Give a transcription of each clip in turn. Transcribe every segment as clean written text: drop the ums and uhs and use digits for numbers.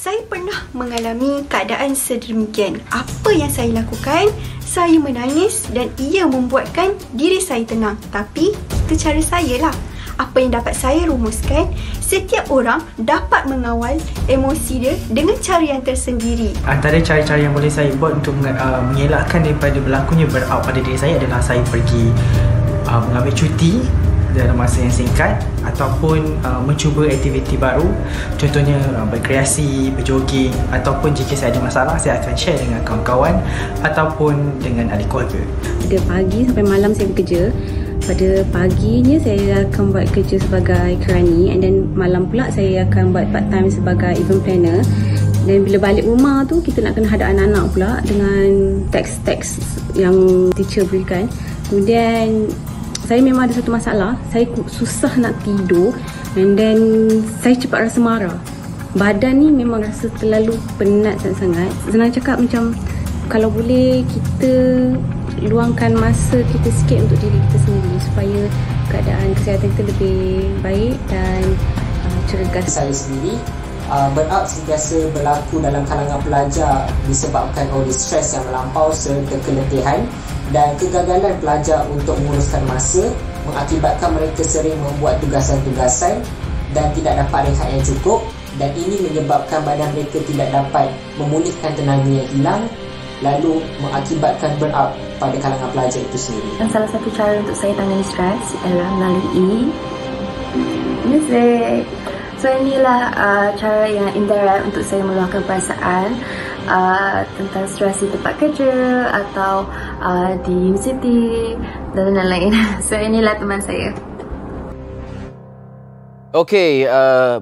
Saya pernah mengalami keadaan sedemikian. Apa yang saya lakukan? Saya menangis dan ia membuatkan diri saya tenang. Tapi itu cara saya lah. Apa yang dapat saya rumuskan, setiap orang dapat mengawal emosi dia dengan cara yang tersendiri. Antara cara-cara yang boleh saya buat untuk mengelakkan daripada berlakunya burnout pada diri saya adalah saya pergi mengambil cuti dalam masa yang singkat ataupun mencuba aktiviti baru, contohnya berkreasi, berjoging, ataupun jika saya ada masalah saya akan share dengan kawan-kawan ataupun dengan ahli keluarga. Pada pagi sampai malam saya bekerja. Pada paginya saya akan buat kerja sebagai kerani, and then malam pula saya akan buat part time sebagai event planner. Dan bila balik rumah tu kita nak kena hadap anak-anak pula dengan teks-teks yang teacher berikan. Kemudian saya memang ada satu masalah, saya susah nak tidur, and then saya cepat rasa marah. Badan ni memang rasa terlalu penat sangat-sangat. Senang cakap macam kalau boleh kita luangkan masa kita sikit untuk diri kita sendiri supaya keadaan kesihatan kita lebih baik dan cergas. Saya sendiri, burnout sentiasa berlaku dalam kalangan pelajar disebabkan oleh stres yang melampau serta keletihan dan kegagalan pelajar untuk menguruskan masa mengakibatkan mereka sering membuat tugasan-tugasan dan tidak dapat rehat yang cukup, dan ini menyebabkan badan mereka tidak dapat memulihkan tenaga yang hilang, lalu mengakibatkan burnout pada kalangan pelajar itu sendiri. Dan salah satu cara untuk saya tangani stres adalah melalui muzik. So inilah cara yang indirect untuk saya meluahkan perasaan tentang stres di tempat kerja atau di universiti dan lain-lain. So inilah teman saya. Okey,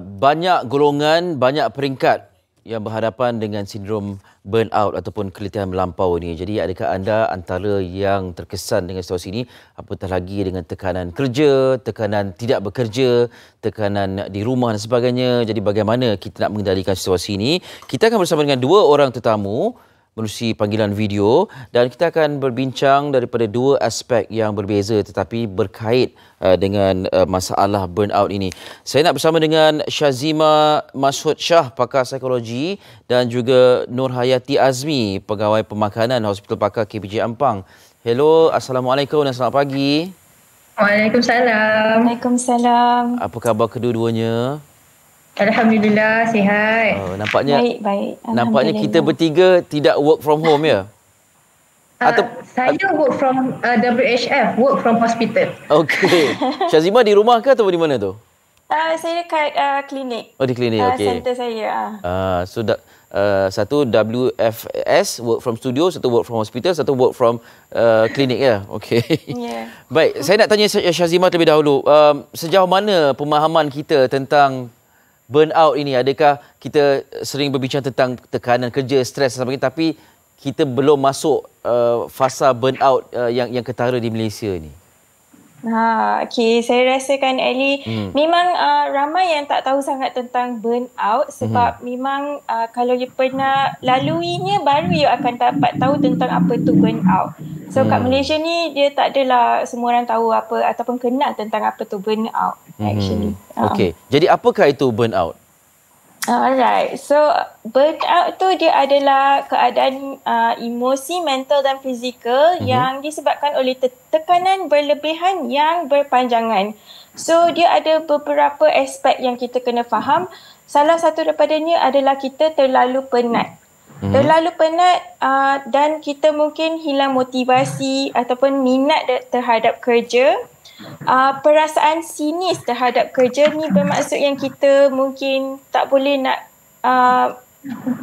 banyak golongan, banyak peringkat yang berhadapan dengan sindrom burnout ataupun keletihan melampau ini. Jadi adakah anda antara yang terkesan dengan situasi ini, apatah lagi dengan tekanan kerja, tekanan tidak bekerja, tekanan di rumah dan sebagainya. Jadi bagaimana kita nak mengendalikan situasi ini? Kita akan bersama dengan dua orang tetamu menerusi panggilan video dan kita akan berbincang daripada dua aspek yang berbeza tetapi berkait dengan masalah burnout ini. Saya nak bersama dengan Syazima Mashud Shah, pakar psikologi, dan juga Nur Hayati Azmi, pegawai pemakanan Hospital Pakar KPJ Ampang. Hello, Assalamualaikum dan selamat pagi. Waalaikumsalam. Waalaikumsalam. Apa khabar kedua-duanya? Alhamdulillah, sihat. Nampaknya baik. Nampaknya kita bertiga tidak work from home, ya? Saya work from WHF, work from hospital. Okey. Syazima di rumah ke atau di mana tu? Saya dekat klinik. Oh, di klinik, okey. Center saya. So satu WFS, work from studio, satu work from hospital, satu work from klinik, ya? Okey. Yeah. Baik, saya nak tanya Syazima terlebih dahulu. Sejauh mana pemahaman kita tentang burnout ini? Adakah kita sering berbincang tentang tekanan kerja, stres dan sebagainya, tapi kita belum masuk fasa burnout yang ketara di Malaysia ni? Okey, saya rasakan Ali memang ramai yang tak tahu sangat tentang burnout sebab memang kalau you pernah laluinya baru you akan dapat tahu tentang apa tu burnout. So kat Malaysia ni dia tak adalah semua orang tahu apa ataupun kenal tentang apa tu burnout actually. Okey. Jadi apakah itu burnout? Alright. So burnout tu dia adalah keadaan emosi, mental dan fizikal yang disebabkan oleh tekanan berlebihan yang berpanjangan. So dia ada beberapa aspek yang kita kena faham. Salah satu daripadanya adalah kita terlalu penat. Terlalu penat dan kita mungkin hilang motivasi ataupun minat terhadap kerja. Perasaan sinis terhadap kerja ni bermaksud yang kita mungkin tak boleh nak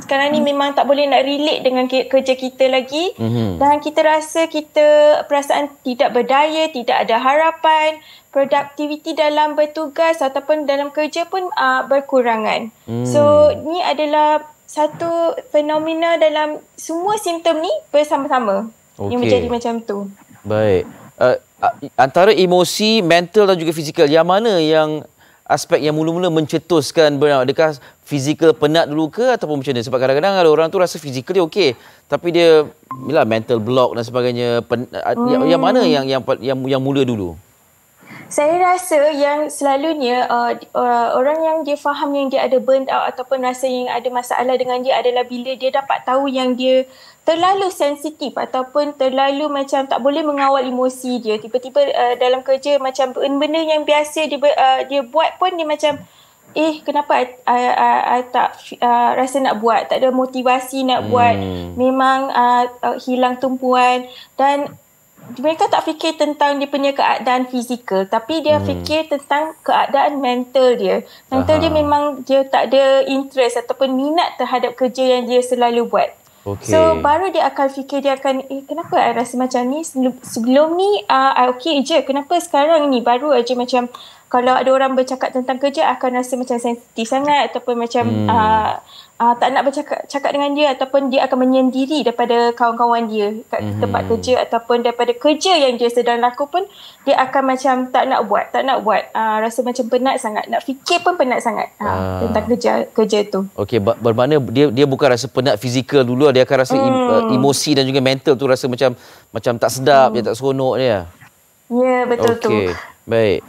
sekarang ni memang tak boleh nak relate dengan kerja kita lagi, dan kita rasa kita perasaan tidak berdaya, tidak ada harapan, produktiviti dalam bertugas ataupun dalam kerja pun berkurangan. So ni adalah satu fenomena dalam semua simptom ni bersama-sama yang menjadi macam tu. Baik. Antara emosi, mental dan juga fizikal, yang mana yang aspek yang mula-mula mencetuskan burnout? Adakah fizikal penat dulu ke ataupun macam mana? Sebab kadang-kadang ada orang tu rasa fizikal dia okey, tapi dia mental block dan sebagainya. Yang mana yang mula dulu? Saya rasa yang selalunya orang yang dia faham yang dia ada burnt out ataupun rasa yang ada masalah dengan dia adalah bila dia dapat tahu yang dia terlalu sensitif ataupun terlalu macam tak boleh mengawal emosi dia. Tiba-tiba dalam kerja macam benda yang biasa dia buat pun dia macam kenapa I tak rasa nak buat, tak ada motivasi nak buat, memang hilang tumpuan. Dan mereka tak fikir tentang dia punya keadaan fizikal, tapi dia fikir tentang keadaan mental dia. Mental dia memang dia tak ada interest ataupun minat terhadap kerja yang dia selalu buat. So baru dia akan fikir, dia akan kenapa I rasa macam ni, sebelum ni I okay je, kenapa sekarang ni baru aja macam kalau ada orang bercakap tentang kerja akan rasa macam sensitif sangat ataupun macam tak nak bercakap dengan dia, ataupun dia akan menyendiri daripada kawan-kawan dia kat tempat kerja, ataupun daripada kerja yang dia sedang laku pun dia akan macam tak nak buat, rasa macam penat sangat, nak fikir pun penat sangat tentang kerja tu. Okey, bermakna dia bukan rasa penat fizikal dulu, dia akan rasa emosi dan juga mental tu rasa macam tak sedap, dia tak seronok dia. Ya, betul tu. Okey, baik.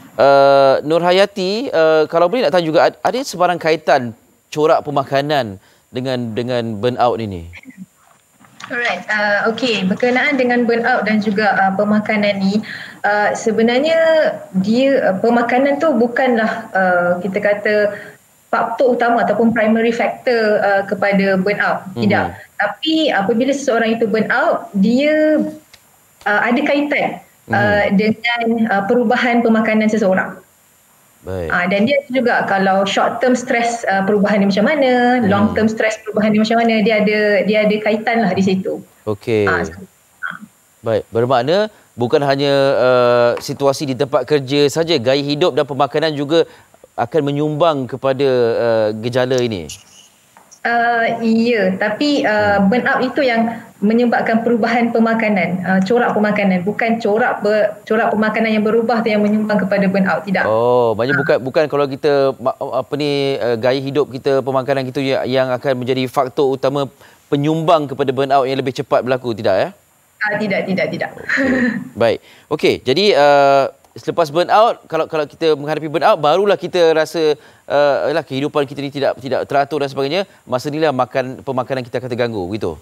Nur Hayati, kalau boleh nak tanya juga, ada sebarang kaitan corak pemakanan dengan burnout ini? Alright, okey, berkenaan dengan burnout dan juga pemakanan ni, sebenarnya dia pemakanan tu bukanlah kita kata faktor utama ataupun primary factor kepada burnout. Tidak. Tapi apabila seseorang itu burnout, dia ada kaitan dengan perubahan pemakanan seseorang. Baik. Dan dia juga kalau short term stress perubahan dia macam mana, long term stress perubahan dia macam mana, dia ada kaitan lah di situ. Okey. Baik, bermakna bukan hanya situasi di tempat kerja saja, gaya hidup dan pemakanan juga akan menyumbang kepada gejala ini. Ya, tapi burnout itu yang menyebabkan perubahan pemakanan, corak pemakanan, bukan corak pemakanan yang berubah tu yang menyumbang kepada burnout, tidak. Oh, maknanya bukan kalau kita gaya hidup kita, pemakanan kita yang akan menjadi faktor utama penyumbang kepada burnout yang lebih cepat berlaku, tidak ya? Tidak. Okay. Baik. Okey, jadi selepas burnout, kalau kita menghadapi burnout, barulah kita rasa kehidupan kita ni tidak teratur dan sebagainya. Masa inilah pemakanan kita akan terganggu, begitu?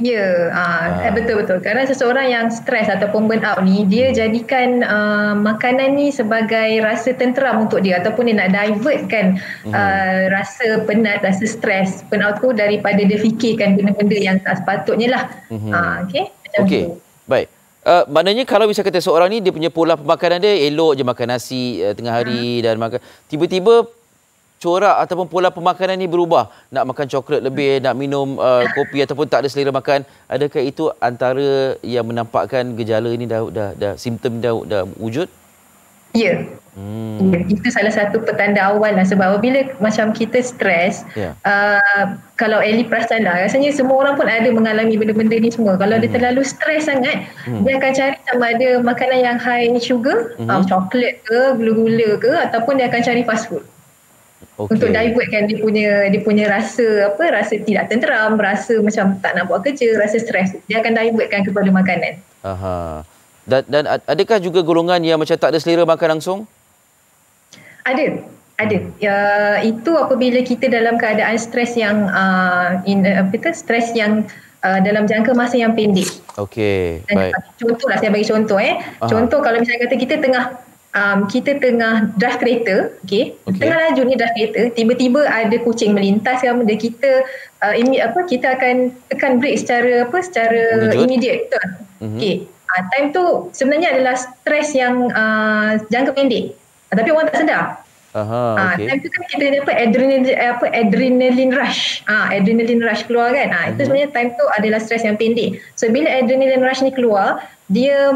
Ya, betul-betul. Kerana seseorang yang stres ataupun burnout ni, dia jadikan makanan ni sebagai rasa tenteram untuk dia, ataupun dia nak divertkan rasa penat, rasa stres burnout tu daripada dia fikirkan benda-benda yang tak sepatutnya lah. Okey, baik. Maknanya kalau bisa kata seorang ni dia punya pola pemakanan dia elok je makan nasi tengah hari dan makan, tiba-tiba corak ataupun pola pemakanan ni berubah, nak makan coklat lebih, nak minum kopi ataupun tak ada selera makan, adakah itu antara yang menampakkan gejala ini dah simptom dah wujud? Ya. Itu salah satu petanda awal lah, sebab bila macam kita stres, kalau Ellie perasan lah, rasanya semua orang pun ada mengalami benda-benda ni semua. Kalau dia terlalu stres sangat, dia akan cari sama ada makanan yang high sugar, coklat ke, gula-gula ke, ataupun dia akan cari fast food. Untuk divertkan dia punya rasa tidak tenteram, rasa macam tak nak buat kerja, rasa stres. Dia akan divertkan kepada makanan. Dan adakah juga golongan yang macam tak ada selera makan langsung? Ada. Itu apabila kita dalam keadaan stres yang dalam jangka masa yang pendek. Okey, baik. Contohlah, saya bagi contoh. Contoh kalau misalnya kata kita tengah drive kereta, tengah laju ni drive kereta, tiba-tiba ada kucing melintas, kemudian kita akan tekan brake secara immediate, betul. Time tu sebenarnya adalah stres yang jangka pendek, tapi orang tak sedar. Time tu kan kita dapat adrenaline rush. Adrenaline rush keluar kan. Itu sebenarnya time tu adalah stres yang pendek. So bila adrenaline rush ni keluar, dia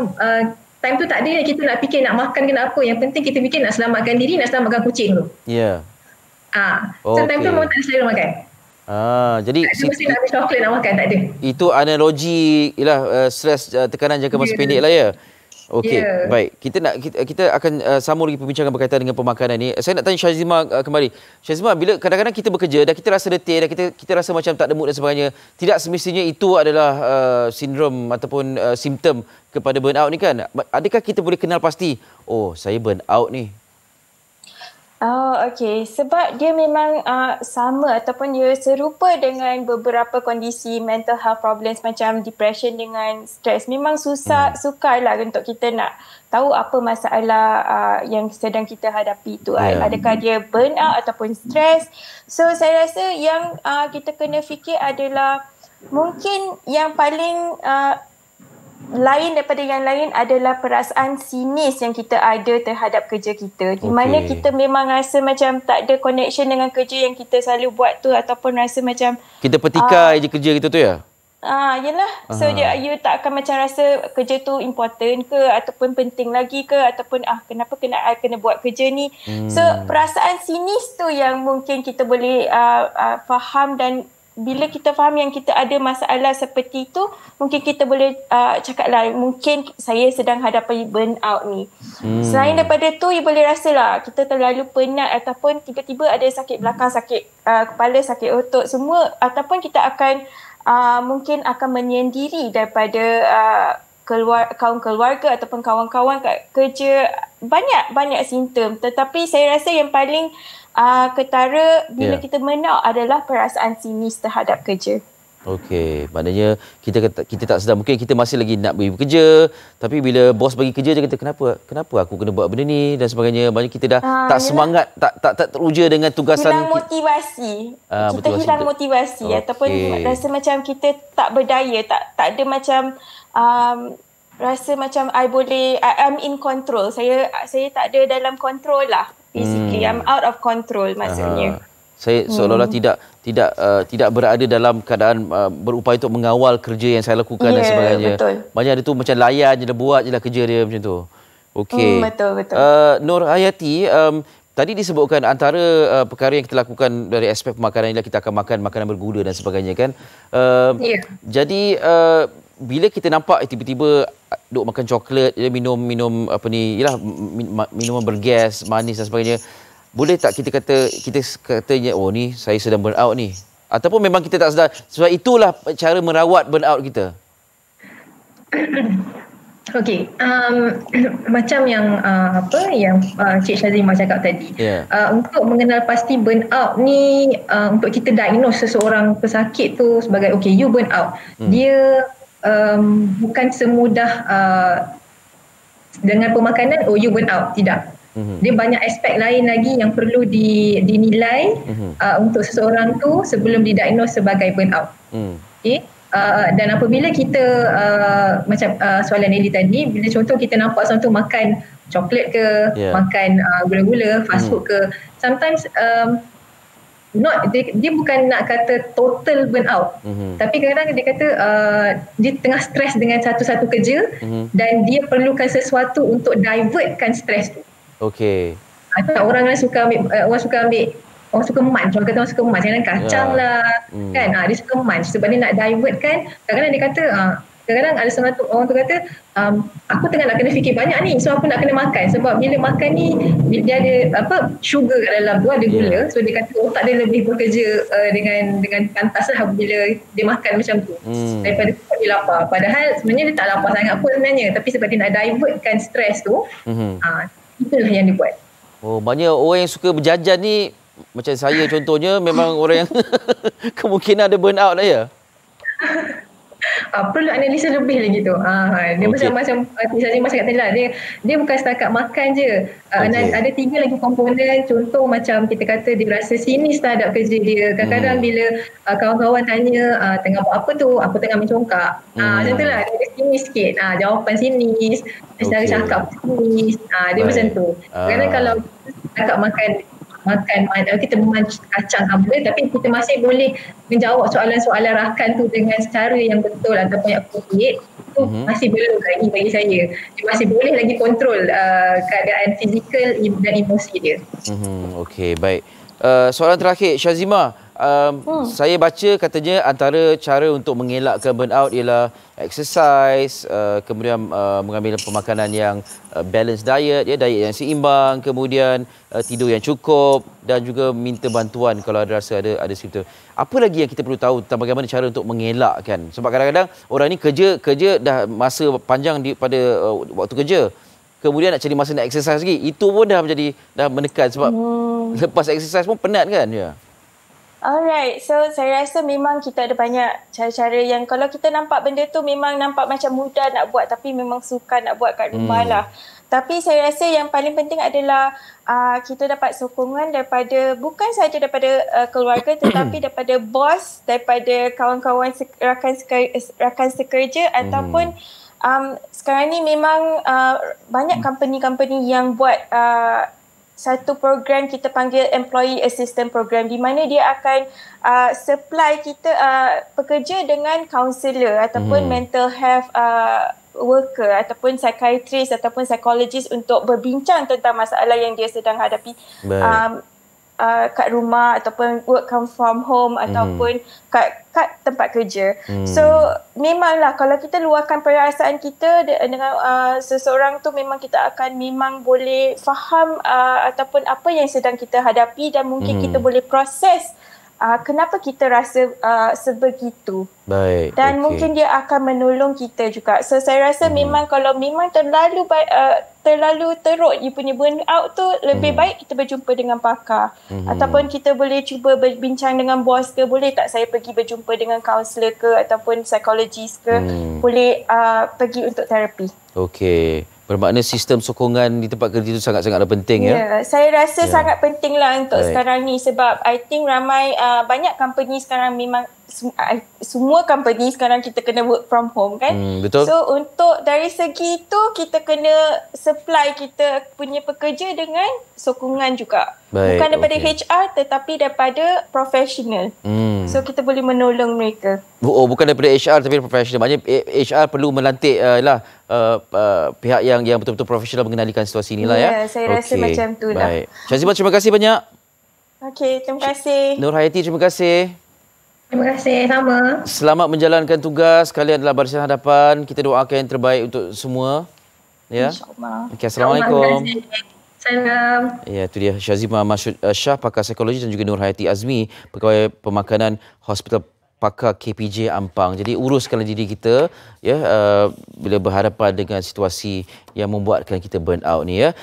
time tu tak ada kita nak fikir nak makan ke nak apa. Yang penting kita fikir nak selamatkan diri, nak selamatkan kucing tu. Ya. So time tu memang tak ada selera makan. Jadi mesti nak ambil coklat nak makan, tak ada. Itu analogi stres tekanan jangka masa pendek lah ya. Okey, baik. Kita akan sambung lagi perbincangan berkaitan dengan pemakanan ni. Saya nak tanya Syazima kembali. Syazima, bila kadang-kadang kita bekerja dan kita rasa letih dan kita rasa macam tak ada mood dan sebagainya, tidak semestinya itu adalah sindrom ataupun simptom kepada burnout ni kan? Adakah kita boleh kenal pasti, oh saya burnout ni? Oh, okey. Sebab dia memang sama ataupun dia serupa dengan beberapa kondisi mental health problems macam depression dengan stres. Memang sukarlah untuk kita nak tahu apa masalah yang sedang kita hadapi tu. Adakah dia burnout ataupun stres. So, saya rasa yang kita kena fikir adalah mungkin yang paling lain daripada yang lain adalah perasaan sinis yang kita ada terhadap kerja kita. Di mana kita memang rasa macam tak ada connection dengan kerja yang kita selalu buat tu, ataupun rasa macam kita petikai je kerja kita tu ya? Yelah. So you tak akan macam rasa kerja tu important ke ataupun penting lagi ke, ataupun kenapa kena buat kerja ni. So perasaan sinis tu yang mungkin kita boleh faham, dan bila kita faham yang kita ada masalah seperti itu, mungkin kita boleh cakaplah mungkin saya sedang hadapi burnout ni. Selain daripada tu, you boleh rasalah kita terlalu penat ataupun tiba-tiba ada sakit belakang, sakit kepala, sakit otot semua, ataupun kita akan mungkin akan menyendiri daripada kaum keluarga ataupun kawan-kawan kat kerja. Banyak simptom, tetapi saya rasa yang paling ketara bila kita burnout adalah perasaan sinis terhadap kerja. Okey, maknanya kita tak sedar, mungkin kita masih lagi nak pergi bekerja, tapi bila bos bagi kerja je kita kenapa aku kena buat benda ni dan sebagainya. Maknanya kita dah tak semangat, tak teruja dengan tugasan. Hilang motivasi. Kita hilang motivasi ataupun rasa macam kita tak berdaya, tak ada macam rasa macam I'm in control. Saya tak ada dalam control lah. Basically, I'm out of control maksudnya. Saya seolah-olah tidak berada dalam keadaan berupaya untuk mengawal kerja yang saya lakukan dan sebagainya. Betul. Banyak ada tu macam layan je, buat je lah kerja dia macam tu. Okey. Betul. Nur Hayati, tadi disebutkan antara perkara yang kita lakukan dari aspek pemakanan ialah kita akan makan makanan bergula dan sebagainya kan. Jadi bila kita nampak tiba-tiba duk makan coklat, minum minuman bergas, manis dan sebagainya, boleh tak kita katanya oh ni saya sedang burnout ni, ataupun memang kita tak sedar sebab itulah cara merawat burnout kita? Okey, macam yang Cik Syazima cakap tadi, untuk mengenal pasti burnout ni, untuk kita diagnose seseorang pesakit tu sebagai you burnout, dia bukan semudah dengan pemakanan you burnout, tidak. Dia banyak aspek lain lagi yang perlu dinilai untuk seseorang tu sebelum didiagnose sebagai burnout. Okay? Dan apabila kita macam soalan Nelly tadi, bila contoh kita nampak seorang tu makan coklat ke, makan gula-gula, fast food ke, sometimes dia bukan nak kata total burnout, tapi kadang-kadang dia kata dia tengah stres dengan satu-satu kerja, dan dia perlukan sesuatu untuk divertkan stres tu. Okey. Orang suka ambil orang suka munch, orang kata orang suka munch, jangan kacang lah kan, dia suka munch sebab dia nak divert kan. Kadang-kadang dia kata kadang-kadang ada orang tu kata aku tengah nak kena fikir banyak ni, so aku nak kena makan, sebab bila makan ni dia ada sugar kat dalam tu, ada gula, so dia kata otak dia lebih bekerja dengan pantas lah bila dia makan macam tu daripada sebab dia lapar. Padahal sebenarnya dia tak lapar sangat pun sebenarnya, tapi sebab dia nak divertkan stres tu, itulah yang dia buat. Oh, banyak orang yang suka berjajan ni macam saya contohnya, memang orang yang kemungkinan ada burnout lah ya. Perlu analisa lebih lagi tu. Dia macam saya cakap tadi lah, dia bukan setakat makan je. Ada 3 lagi komponen. Contoh macam kita kata dia rasa sinis terhadap kerja dia. Kadang-kadang bila kawan-kawan tanya tengah buat apa tu, aku tengah mencongkak, macam tu lah, dia sinis sikit, jawapan sinis, cara cakap sinis, dia macam tu. Kadang-kadang kalau cakap makan kita memanch kacang boleh, tapi kita masih boleh menjawab soalan-soalan rakan tu dengan secara yang betul ataupun yang appropriate, tu masih belum lagi bagi saya. Dia masih boleh lagi kontrol keadaan fizikal dan emosi dia. Okey, baik. Soalan terakhir, Syazima, Saya baca katanya antara cara untuk mengelakkan burnout ialah exercise, kemudian mengambil pemakanan yang balanced diet, ya, diet yang seimbang, kemudian tidur yang cukup dan juga minta bantuan kalau ada rasa ada simptom. Apa lagi yang kita perlu tahu tentang bagaimana cara untuk mengelakkan? Sebab kadang-kadang orang ni kerja dah masa panjang pada waktu kerja. Kemudian nak cari masa nak exercise lagi. Itu pun dah menekan sebab lepas exercise pun penat kan? Ya. Alright, so saya rasa memang kita ada banyak cara-cara yang kalau kita nampak benda tu memang nampak macam mudah nak buat tapi memang sukar nak buat kat rumah lah. Tapi saya rasa yang paling penting adalah kita dapat sokongan daripada, bukan sahaja daripada keluarga tetapi daripada bos, daripada kawan-kawan rakan sekerja ataupun sekarang ni memang banyak company-company yang buat satu program kita panggil Employee Assistance Program di mana dia akan supply kita pekerja dengan kaunselor ataupun mental health worker ataupun psychiatrist ataupun psychologist untuk berbincang tentang masalah yang dia sedang hadapi kat rumah ataupun work from home ataupun kat tempat kerja. So memanglah kalau kita luahkan perasaan kita dengan seseorang tu memang kita akan memang boleh faham ataupun apa yang sedang kita hadapi dan mungkin kita boleh proses kenapa kita rasa sebegitu. Baik. Dan mungkin dia akan menolong kita juga. So saya rasa memang kalau memang terlalu teruk you punya burnout tu, lebih baik kita berjumpa dengan pakar. Ataupun kita boleh cuba berbincang dengan bos ke, boleh tak saya pergi berjumpa dengan kaunselor ke ataupun psikologis ke, boleh pergi untuk terapi. Okey. Bermakna sistem sokongan di tempat kerja itu sangat-sangat penting ya. Saya rasa sangat penting lah untuk sekarang ni sebab I think ramai banyak company sekarang memang semua company sekarang kita kena work from home kan. Betul. So untuk dari segi itu kita kena supply kita punya pekerja dengan sokongan juga. Bukan daripada HR tetapi daripada profesional. So kita boleh menolong mereka. Bukan daripada HR tapi profesional. Maknanya HR perlu melantik pihak yang betul-betul profesional mengenalikan situasi inilah ya. Ya, saya rasa macam tu lah. Baik. Syazimah, terima kasih banyak. Okey, terima kasih. Nur Hayati, terima kasih. Terima kasih, sama. Selamat menjalankan tugas. Kalian adalah barisan hadapan. Kita doakan yang terbaik untuk semua. Ya. InsyaAllah. Okay, Assalamualaikum. Salam. Ya, itu dia Syazimah Masyud Shah, pakar psikologi, dan juga Nur Hayati Azmi, pegawai pemakanan Hospital Pakar KPJ Ampang. Jadi uruskanlah diri kita ya bila berhadapan dengan situasi yang membuatkan kita burn out ni ya.